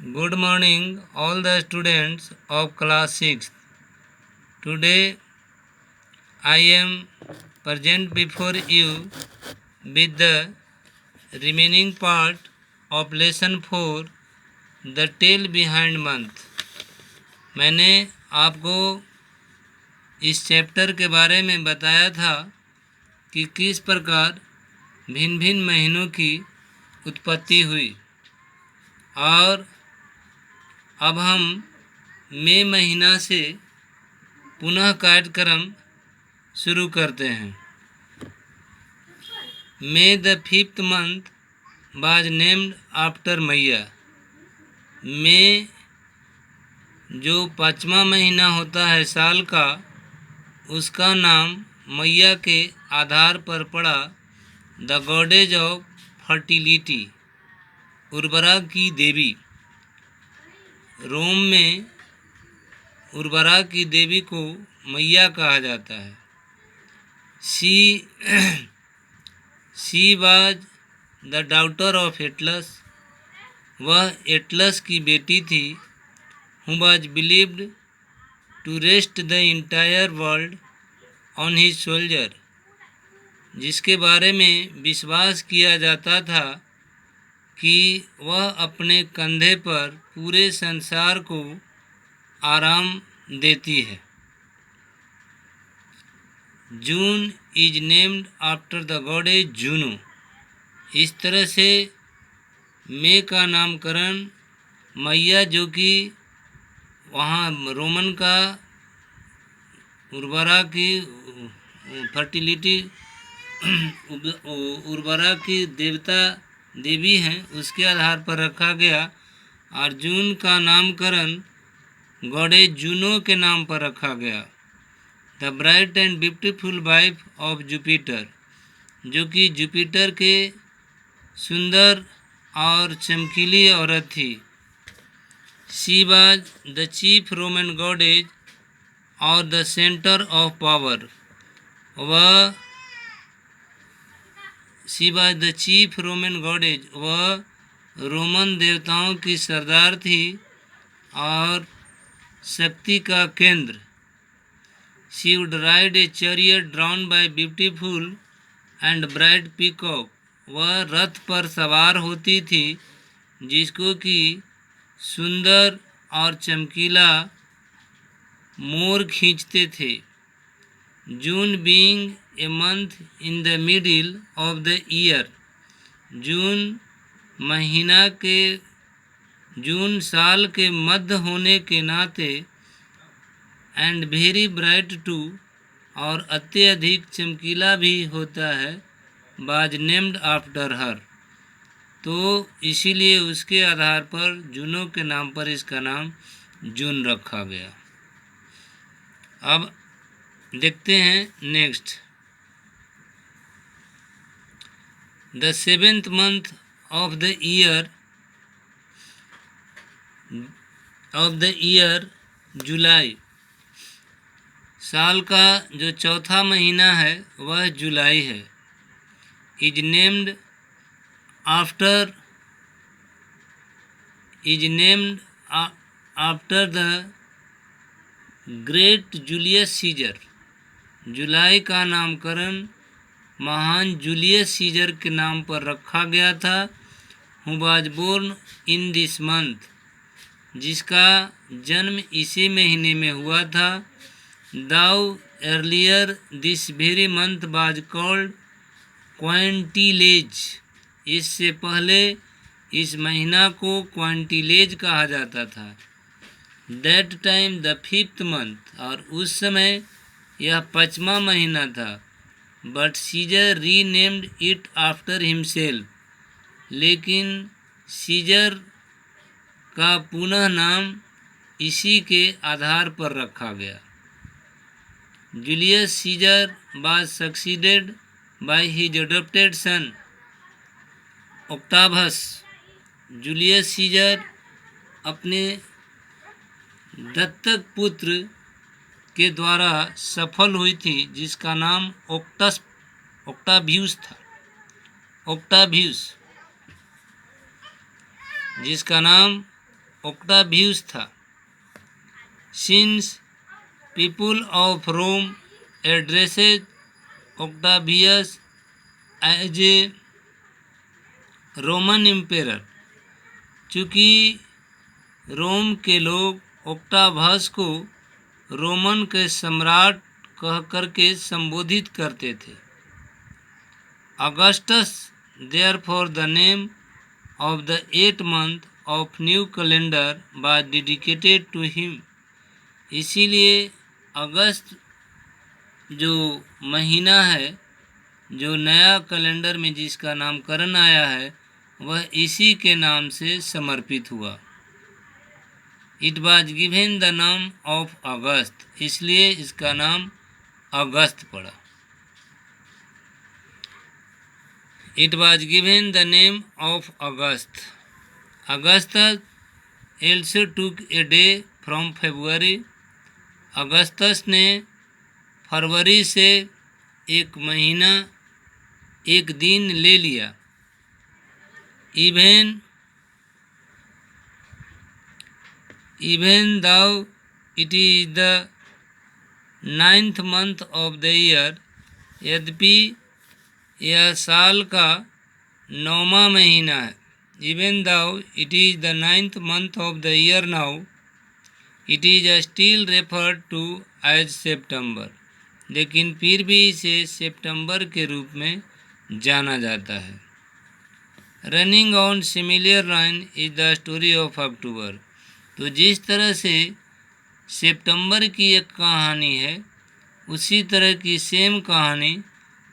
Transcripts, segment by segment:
Good morning, all the students of class 6th. Today I am present before you with the remaining part of lesson 4, The Tale Behind Month. मैंने आपको इस chapter के बारे में बताया था कि किस प्रकार भिन्न भिन्न महीनों की उत्पत्ति हुई और अब हम मई महीना से पुनः कार्यक्रम शुरू करते हैं। मे the fifth month was named after मैया। मई जो 5वां महीना होता है साल का, उसका नाम मैया के आधार पर पड़ा। द गॉडेज ऑफ फर्टिलिटी, उर्वरा की देवी। रोम में उर्वरा की देवी को मैया कहा जाता है। She was the daughter of Atlas, वह एटलस की बेटी थी। Who was believed to rest the entire world on his shoulder, जिसके बारे में विश्वास किया जाता था कि वह अपने कंधे पर पूरे संसार को आराम देती है। June is named after the goddess Juno. इस तरह से मई का नामकरण मैया, जो कि वहाँ रोमन का उर्वरा की फर्टिलिटी उर्वरा की देवी हैं, उसके आधार पर रखा गया। और जून का नामकरण गॉडेज जूनो के नाम पर रखा गया। The bright and beautiful wife of Jupiter, जो कि जुपिटर के सुंदर और चमकीली औरत थी। She was the chief Roman goddess और the centre of power. She was the chief Roman goddess, वह रोमन देवताओं की सरदार थी और शक्ति का केंद्र। She would ride a chariot drawn by beautiful and bright peacock, वह रथ पर सवार होती थी जिसको कि सुंदर और चमकीला मोर खींचते थे। June being a month in the middle of the year, June साल के मध्य होने के नाते, एंड वेरी ब्राइट टू, और अत्यधिक चमकीला भी होता है, वाज नेम्ड आफ्टर हर, तो इसीलिए उसके आधार पर जूनो के नाम पर इसका नाम जून रखा गया। अब देखते हैं next. The seventh month of the year July, साल का जो चौथा महीना है वह जुलाई है। Is named after the great Julius Caesar. जुलाई का नामकरण महान जूलियस सीजर के नाम पर रखा गया था। Who was born in this month, जिसका जन्म इसी महीने में हुआ था। Though earlier this very month was called Quintilis, इससे पहले इस महीना को क्वांटिलेज कहा जाता था। That time the fifth month, और उस समय यह 5वां महीना था। But Caesar renamed it after himself, लेकिन सीजर का पुनः नाम इसी के आधार पर रखा गया। Julius Caesar was succeeded by his adopted sun ऑक्टावस। Julius Caesar अपने दत्तक पुत्र के द्वारा सफल हुई थी, जिसका नाम ऑक्टावियस था। जिसका नाम ओक्टावियस था। Since people of Rome addressed Octavius as a Roman emperor, चूँकि रोम के लोग ओक्टावियस को रोमन के सम्राट कह करके संबोधित करते थे। Augustus therefore the name of the 8th month of new calendar was dedicated to him. इसीलिए अगस्त जो महीना है, जो नया कैलेंडर में जिसका नामकरण आया है, वह इसी के नाम से समर्पित हुआ। इट वाज गिवन द नाम ऑफ अगस्त, इसलिए इसका नाम अगस्त पड़ा। It was given the name of August. Augustus also took a day from February। Augustus ने फरवरी से एक महीना, एक दिन ले लिया। even though it is the 9th month of the year, यद्यपि यह साल का 9वां महीना है। even though it is the 9th month of the year now, it is still referred to as September। लेकिन फिर भी इसे सितंबर के रूप में जाना जाता है। Running on similar line is the story of October. तो जिस तरह से सितंबर की एक कहानी है, उसी तरह की सेम कहानी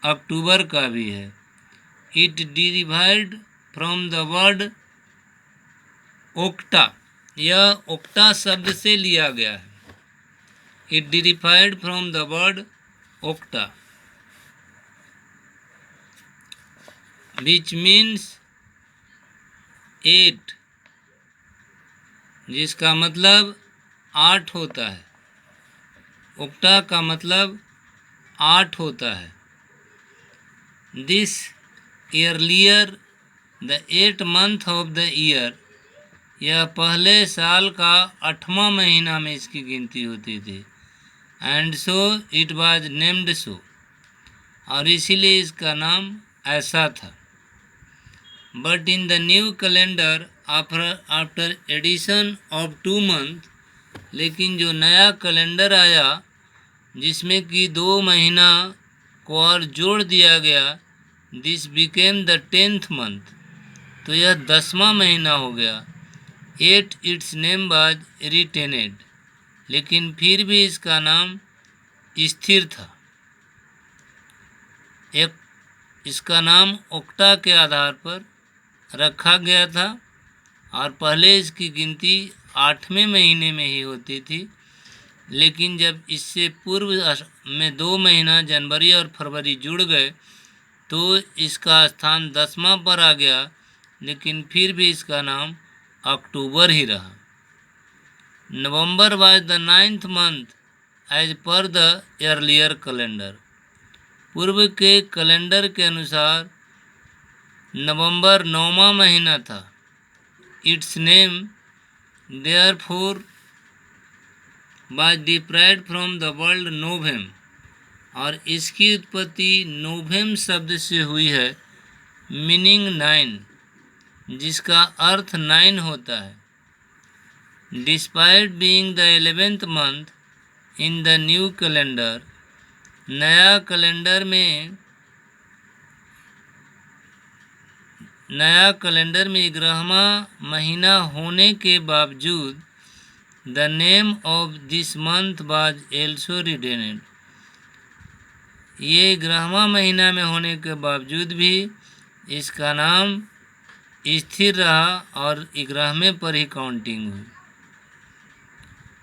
अक्टूबर का भी है। It derived from the word octa, यह ओक्टा शब्द से लिया गया है। It derived from the word octa which means 8, जिसका मतलब 8 होता है। ओक्टा का मतलब 8 होता है। This earlier the 8th month of the year, यह पहले साल का 8वां महीना में इसकी गिनती होती थी। And so it was named so, और इसीलिए इसका नाम ऐसा था। But in the new calendar after addition of 2 month, लेकिन जो नया कैलेंडर आया जिसमें कि 2 महीना को और जोड़ दिया गया, this became the 10th month, तो यह 10वां महीना हो गया। एट इट्स नेम वाज रिटेनेड, लेकिन फिर भी इसका नाम स्थिर था। इसका नाम ओक्टा के आधार पर रखा गया था, और पहले इसकी गिनती 8वें महीने में ही होती थी। लेकिन जब इससे पूर्व में 2 महीना जनवरी और फरवरी जुड़ गए, तो इसका स्थान 10वां पर आ गया, लेकिन फिर भी इसका नाम अक्टूबर ही रहा। November was the 9th month as per the earlier calendar. पूर्व के कैलेंडर के अनुसार नवंबर 9वां महीना था। Its name therefore was derived from the word Novem, और इसकी उत्पत्ति नोवेम शब्द से हुई है, मीनिंग 9, जिसका अर्थ 9 होता है। Despite being the 11th month in the new calendar, नया कैलेंडर में 11वां महीना होने के बावजूद the name of this month was also retained, ये 11वां महीना में होने के बावजूद भी इसका नाम स्थिर रहा और 11वें पर ही काउंटिंग हुई।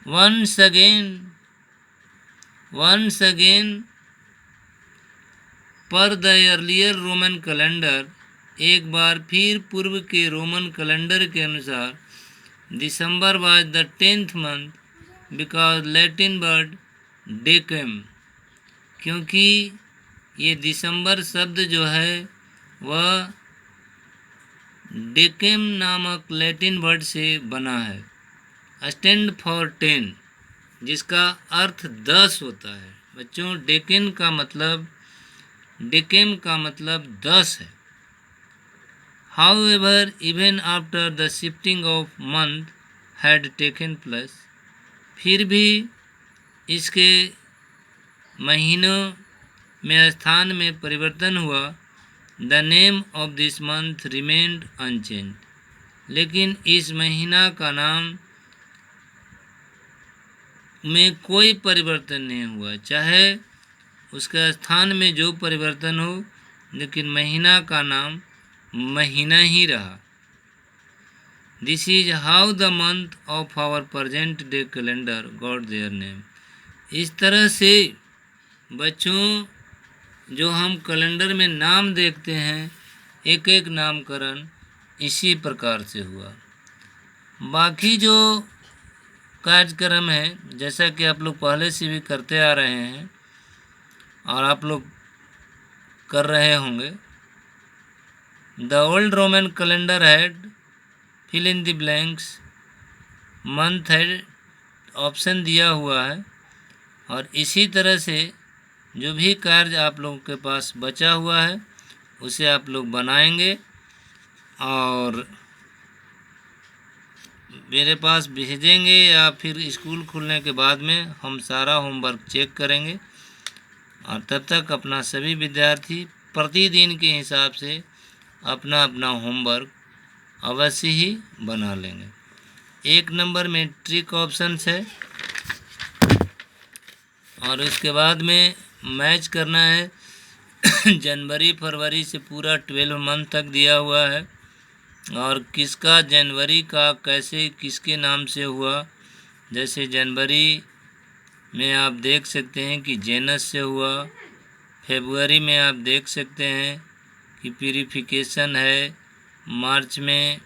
once again पर द अर्लियर रोमन कैलेंडर, एक बार फिर पूर्व के रोमन कैलेंडर के अनुसार December was the 10th month because Latin word decem, क्योंकि ये दिसंबर शब्द जो है वह डेकेम नामक लैटिन वर्ड से बना है। स्टैंड फॉर 10, जिसका अर्थ 10 होता है। बच्चों डेकेन का मतलब 10 है। However, even after the shifting of month had taken place, फिर भी इसके महीनों में स्थान में परिवर्तन हुआ। The name of this month remained unchange, लेकिन इस महीना का नाम में कोई परिवर्तन नहीं हुआ, चाहे उसके स्थान में जो परिवर्तन हो, लेकिन महीना का नाम महीना ही रहा। This is how the month of our present day calendar got their name. इस तरह से बच्चों जो हम कैलेंडर में नाम देखते हैं, एक एक नामकरण इसी प्रकार से हुआ। बाकी जो कार्यक्रम है, जैसा कि आप लोग पहले से भी करते आ रहे हैं और आप लोग कर रहे होंगे। The old Roman calendar had fill in the blanks, month है ऑप्शन दिया हुआ है। और इसी तरह से जो भी कार्य आप लोगों के पास बचा हुआ है उसे आप लोग बनाएंगे और मेरे पास भेजेंगे, या फिर स्कूल खुलने के बाद में हम सारा होमवर्क चेक करेंगे। और तब तक अपना सभी विद्यार्थी प्रतिदिन के हिसाब से अपना अपना होमवर्क अवश्य ही बना लेंगे। 1 नंबर में ट्रिक ऑप्शंस है और उसके बाद में मैच करना है। जनवरी फरवरी से पूरा 12 मंथ तक दिया हुआ है और किसका जनवरी का कैसे किसके नाम से हुआ। जैसे जनवरी में आप देख सकते हैं कि जेनस से हुआ, फरवरी में आप देख सकते हैं कि प्यूरिफिकेशन है, मार्च में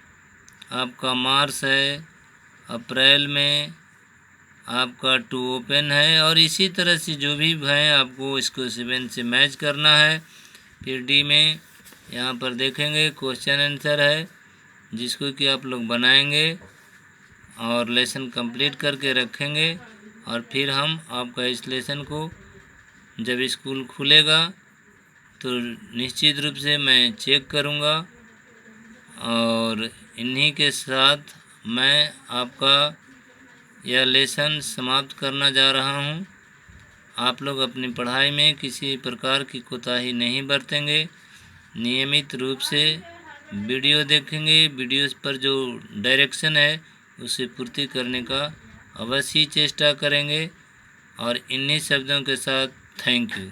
आपका मार्स है, अप्रैल में आपका टू ओपन है। और इसी तरह से जो भी है आपको इसको 7 से मैच करना है। फिर डी में यहाँ पर देखेंगे क्वेश्चन आंसर है, जिसको कि आप लोग बनाएंगे और लेसन कंप्लीट करके रखेंगे। और फिर हम आपका इस लेसन को जब स्कूल खुलेगा तो निश्चित रूप से मैं चेक करूँगा। और इन्हीं के साथ मैं आपका यह लेसन समाप्त करना जा रहा हूँ। आप लोग अपनी पढ़ाई में किसी प्रकार की कोताही नहीं बरतेंगे, नियमित रूप से वीडियो देखेंगे, वीडियोस पर जो डायरेक्शन है उसे पूर्ति करने का अवश्य चेष्टा करेंगे। और इन्हीं शब्दों के साथ थैंक यू।